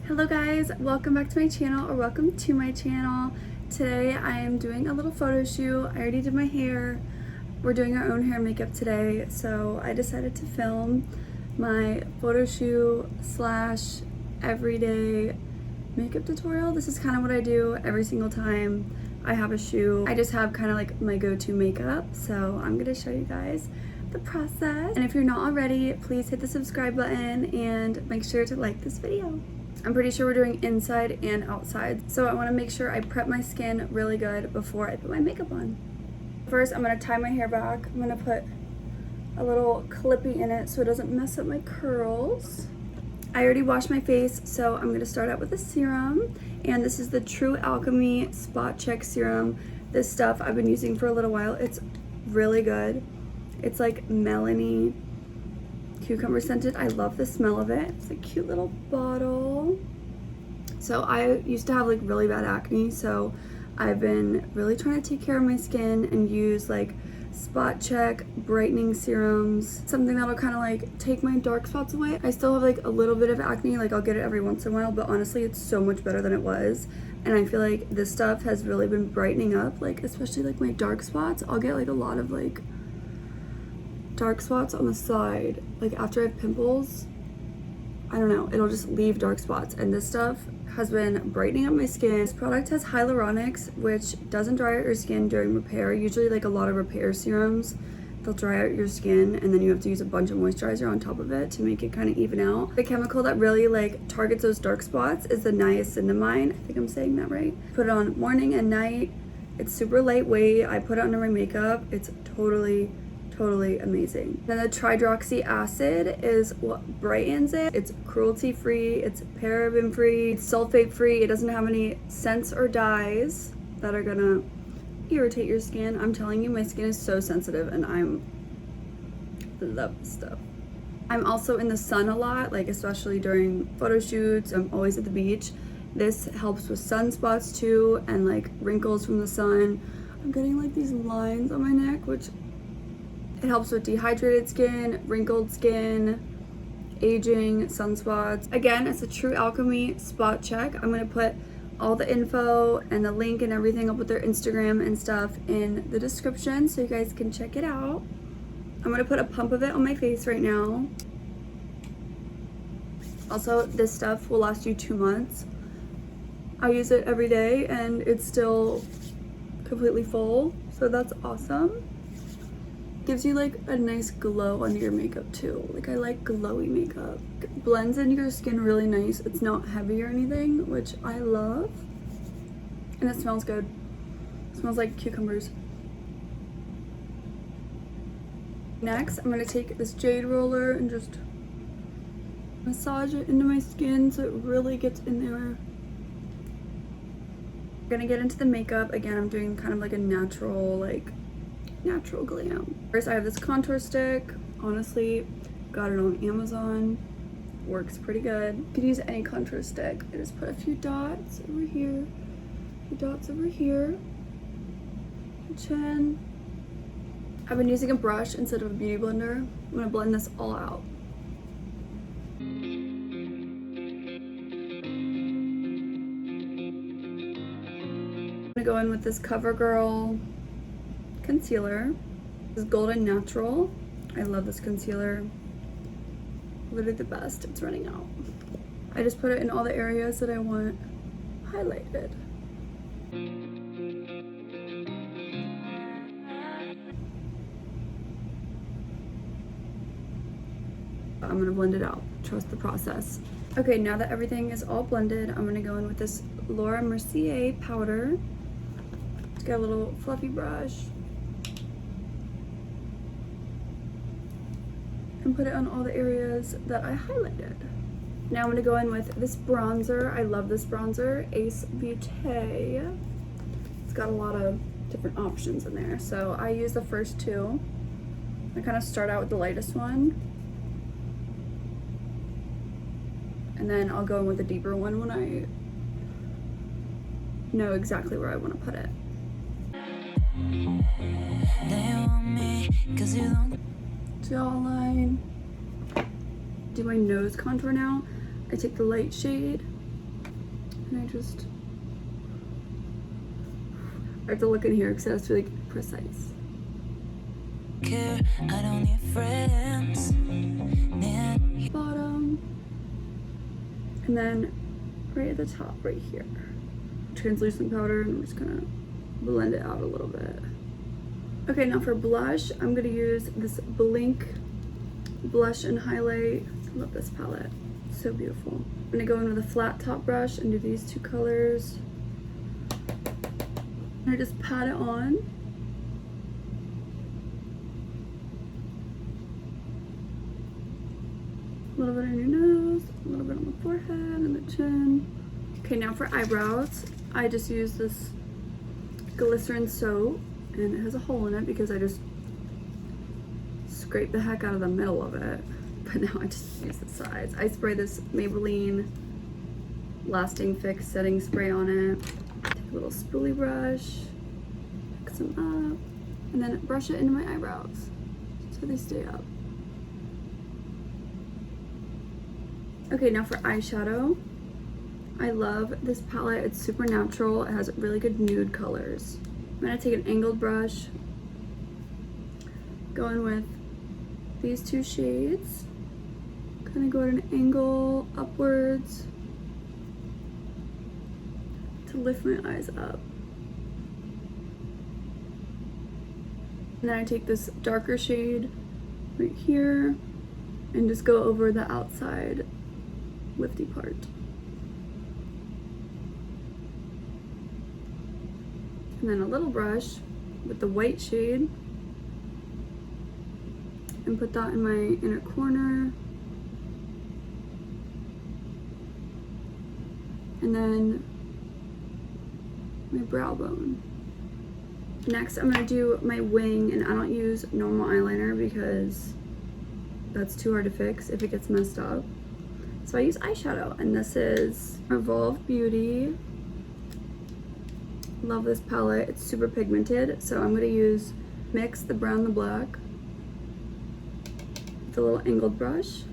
Hello guys, welcome back to my channel, or welcome to my channel. Today I am doing a little photo shoot. I already did my hair. We're doing our own hair and makeup today, so I decided to film my photo shoot slash everyday makeup tutorial. This is kind of what I do every single time I have a shoot. I just have kind of like my go-to makeup, so I'm gonna show you guys the process. And if you're not already, please hit the subscribe button and make sure to like this video. I'm pretty sure we're doing inside and outside, so I want to make sure I prep my skin really good before I put my makeup on. First, I'm going to tie my hair back. I'm going to put a little clippy in it so it doesn't mess up my curls. I already washed my face, so I'm going to start out with a serum, and this is the True Alchemy Spot Check Serum. This stuff I've been using for a little while. It's really good. It's like melony cucumber scented. I love the smell of it. It's a cute little bottle. So I used to have like really bad acne, so I've been really trying to take care of my skin and use like spot check brightening serums, something that'll kind of like take my dark spots away. I still have like a little bit of acne, like I'll get it every once in a while, but honestly it's so much better than it was. And I feel like this stuff has really been brightening up, like especially like my dark spots. I'll get like a lot of like dark spots on the side, like after I have pimples. I don't know, it'll just leave dark spots, and this stuff has been brightening up my skin. This product has hyaluronics, which doesn't dry out your skin during repair. Usually like a lot of repair serums, they'll dry out your skin and then you have to use a bunch of moisturizer on top of it to make it kind of even out. The chemical that really like targets those dark spots is the niacinamide. I think I'm saying that right. Put it on morning and night. It's super lightweight. I put it under my makeup. It's totally amazing. Then the tridroxy acid is what brightens it. It's cruelty free, it's paraben free, it's sulfate free. It doesn't have any scents or dyes that are gonna irritate your skin. I'm telling you, my skin is so sensitive and I love this stuff. I'm also in the sun a lot, like especially during photo shoots. I'm always at the beach. This helps with sunspots too, and like wrinkles from the sun. I'm getting like these lines on my neck, which it helps with dehydrated skin, wrinkled skin, aging, sunspots. Again, it's a True Alchemy Spot Check. I'm gonna put all the info and the link and everything. I'll put their Instagram and stuff in the description so you guys can check it out. I'm gonna put a pump of it on my face right now. Also, this stuff will last you 2 months. I use it every day and it's still completely full, so that's awesome. Gives you like a nice glow under your makeup too. Like I like glowy makeup. It blends into your skin really nice. It's not heavy or anything, which I love. And it smells good. It smells like cucumbers. Next, I'm gonna take this Jade Roller and just massage it into my skin so it really gets in there. I'm gonna get into the makeup. Again, I'm doing kind of like a natural glam. First, I have this contour stick. Honestly, got it on Amazon. Works pretty good. You could use any contour stick. I just put a few dots over here, a few dots over here, chin. I've been using a brush instead of a beauty blender. I'm gonna blend this all out. I'm gonna go in with this CoverGirl concealer. This is Golden Natural. I love this concealer. Literally the best. It's running out. I just put it in all the areas that I want highlighted. I'm gonna blend it out. Trust the process. Okay, now that everything is all blended, I'm gonna go in with this Laura Mercier powder. Just got a little fluffy brush. And put it on all the areas that I highlighted. Now I'm gonna go in with this bronzer. I love this bronzer, Ace Beauté. It's got a lot of different options in there, so I use the first two. I kind of start out with the lightest one, and then I'll go in with a deeper one when I know exactly where I want to put it. Jawline. Do my nose contour now. I take the light shade And I have to look in here because it has to be like precise. I don't need friends. Bottom. And then right at the top, right here. Translucent powder, and I'm just gonna blend it out a little bit. Okay, now for blush, I'm gonna use this Blink blush and highlight. I love this palette, so beautiful. I'm gonna go in with a flat top brush and do these two colors. And I just pat it on. A little bit on your nose, a little bit on the forehead and the chin. Okay, now for eyebrows, I just use this glycerin soap, and it has a hole in it because I just scraped the heck out of the middle of it. But now I just use the sides. I spray this Maybelline Lasting Fix setting spray on it. Take a little spoolie brush, fix them up, and then brush it into my eyebrows so they stay up. Okay, now for eyeshadow. I love this palette. It's super natural. It has really good nude colors. I'm gonna take an angled brush, go in with these two shades, kind of go at an angle upwards to lift my eyes up. And then I take this darker shade right here and just go over the outside lifty part. And then a little brush with the white shade and put that in my inner corner. And then my brow bone. Next, I'm gonna do my wing, and I don't use normal eyeliner because that's too hard to fix if it gets messed up. So I use eyeshadow, and this is Revolve Beauty. Love this palette. It's super pigmented, so I'm gonna mix the brown and the black with a little angled brush,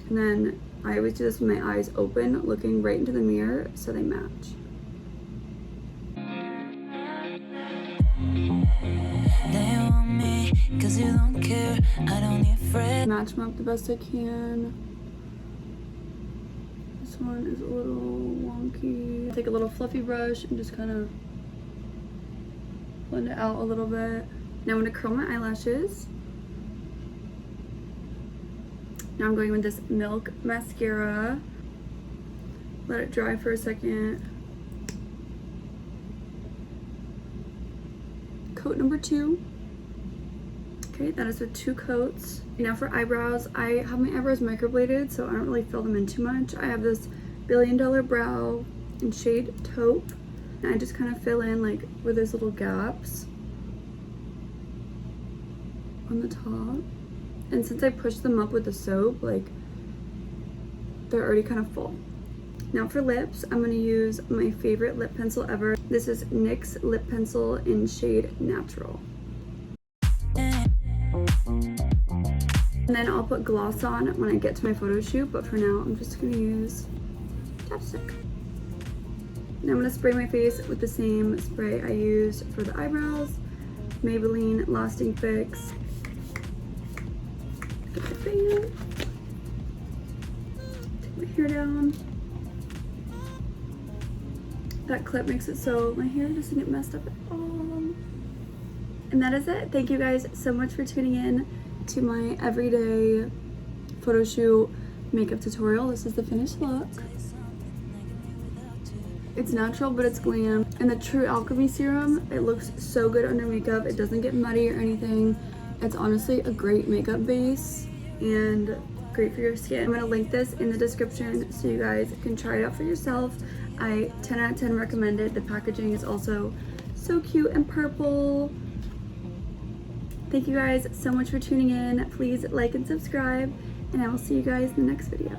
and then I always do this with my eyes open, looking right into the mirror so they match. They want me 'cause you don't care. I don't need friends. Match them up the best I can. This one is a little wonky. Take a little fluffy brush and just kind of blend it out a little bit. Now I'm gonna curl my eyelashes. Now I'm going with this Milk mascara. Let it dry for a second. Coat number 2. Okay, that is with 2 coats. Now for eyebrows, I have my eyebrows microbladed, so I don't really fill them in too much. I have this Billion Dollar Brow in shade Taupe. And I just kind of fill in like where there's little gaps on the top. And since I pushed them up with the soap, like they're already kind of full. Now for lips, I'm gonna use my favorite lip pencil ever. This is NYX lip pencil in shade Natural. And then I'll put gloss on when I get to my photo shoot, but for now I'm just gonna use chapstick. Now I'm gonna spray my face with the same spray I used for the eyebrows, Maybelline Lasting Fix. Get the fan. Take my hair down. That clip makes it so my hair doesn't get messed up at all. And that is it. Thank you guys so much for tuning in to my everyday photo shoot makeup tutorial. This is the finished look. It's natural, but it's glam. And the True Alchemy serum, it looks so good under makeup. It doesn't get muddy or anything. It's honestly a great makeup base and great for your skin. I'm gonna link this in the description so you guys can try it out for yourself. I 10 out of 10 recommend it. The packaging is also so cute and purple. Thank you guys so much for tuning in. Please like and subscribe, and I will see you guys in the next video.